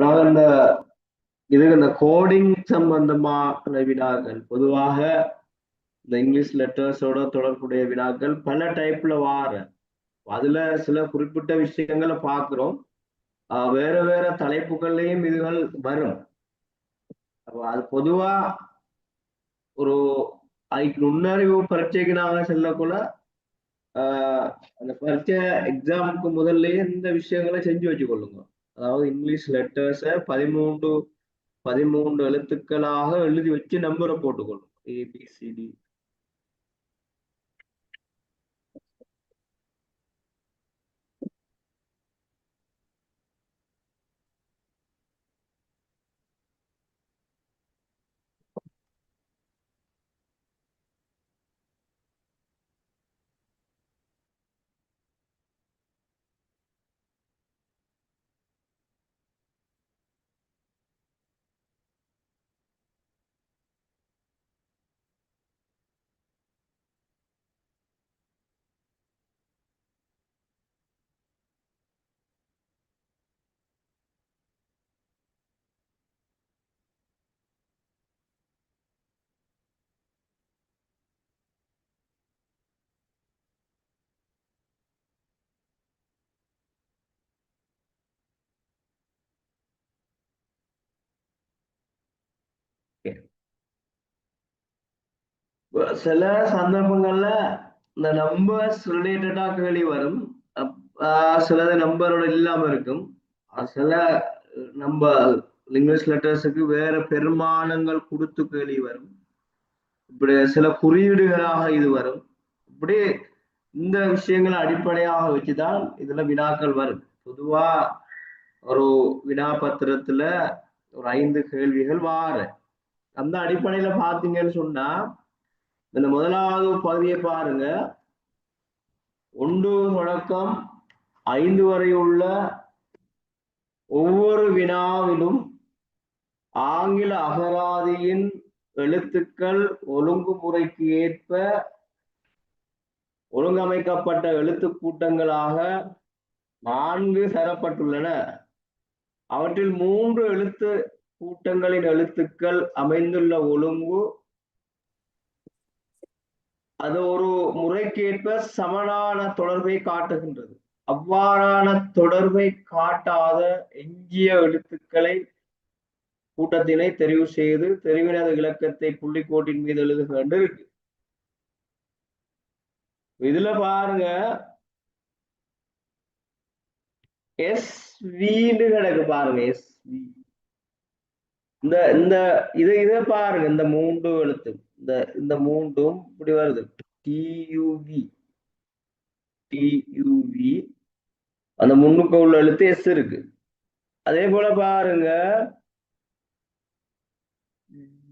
நாங்கள் இந்த கோடிங் சம்பந்தமான வினாக்கள் பொதுவாக இந்த இங்கிலீஷ் லெட்டர்ஸோட தொடர்புடைய வினாக்கள் பல டைப்ல வார அதுல சில குறிப்பிட்ட விஷயங்களை பார்க்கிறோம். வேற வேற தலைப்புகள்லயும் இதுகள் வரும். அப்ப அது பொதுவா ஒரு அதுக்கு நுண்ணறிவு பரீட்சைக்கு நாங்க செல்லக்குள்ள அந்த பரீட்சை எக்ஸாமுக்கு முதல்லயே இந்த விஷயங்களை செஞ்சு வச்சுக்கொள்ளுங்க. அதாவது இங்கிலீஷ் லெட்டர்ஸை 13 எழுத்துக்களாக எழுதி வச்சு நம்பரை போட்டுக்கொள்ளும். ஏபிசிடி. சில சந்தர்ப்பங்கள்ல இந்த நம்பர்ஸ் ரிலேட்டடா கேள்வி வரும். சிலது நம்பரோட இல்லாம இருக்கும். சில நம்பர் இங்கிலீஷ் லெட்டர்ஸுக்கு வேற பெருமானங்கள் கொடுத்து கேள்வி வரும். இப்படி சில குறியீடுகளாக இது வரும். இப்படி இந்த விஷயங்களை அடிப்படையாக வச்சுதான் இதுல வினாக்கள் வரும். பொதுவா ஒரு வினாபத்திரத்துல ஒரு 5 கேள்விகள் வார அந்த அடிப்படையில பாத்தீங்கன்னு சொன்னா இந்த முதலாவது பகுதியை பாருங்க. 1 தொடக்கம் 5 வரை உள்ள ஒவ்வொரு வினாவிலும் ஆங்கில அகராதியின் எழுத்துக்கள் ஒழுங்குமுறைக்கு ஏற்ப ஒழுங்கமைக்கப்பட்ட எழுத்து கூட்டங்களாக 4 தரப்பட்டுள்ளன. அவற்றில் 3 எழுத்து கூட்டங்களின் எழுத்துக்கள் அமைந்துள்ள ஒழுங்கு அது ஒரு முறைக்கேற்ப சமனான தொடர்பை காட்டுகின்றது. அவ்வாறான தொடர்பை காட்டாத எஞ்சிய எழுத்துக்களை கூட்டத்தினை தெரிவு செய்து தெரிவினது இலக்கத்தை புள்ளிக்கோட்டின் மீது எழுதுக என்று இருக்கு. இதுல பாருங்க எஸ்வின்னு கிடக்கு பாருங்க. எஸ்வி இந்த இந்த இதை பாருங்க. இந்த 3 எழுத்து இந்த 3ம் இப்படி வருது. டியூவி டியூவி அந்த முன்னுக்கு உள்ள எழுத்து எஸ் இருக்கு. அதே போல பாருங்க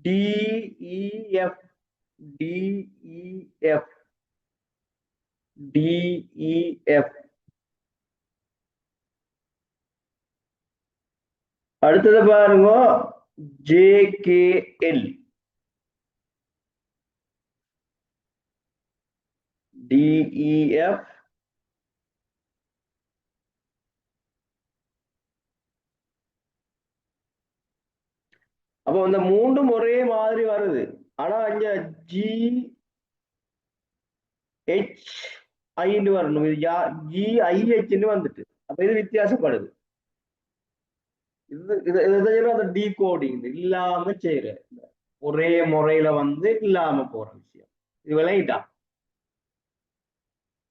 டிஇஎஃப் டிஇஎஃப் டிஇஎஃப். அடுத்தது பாருங்க ஜேகேஎல் டிஇஎஃப் அப்போ இந்த 3ம் ஒரே மாதிரி வருது. ஆனா இங்க ஜி ஹெச் ஐன்னு வரணும். இது ஜி ஐஹெச்ன்னு வந்துட்டு அப்ப இது வித்தியாசப்படுது. அந்த டீகோடிங் இல்லாம செய்யற ஒரே முறையில இல்லாம போற விஷயம் இது விளங்கிட்டா.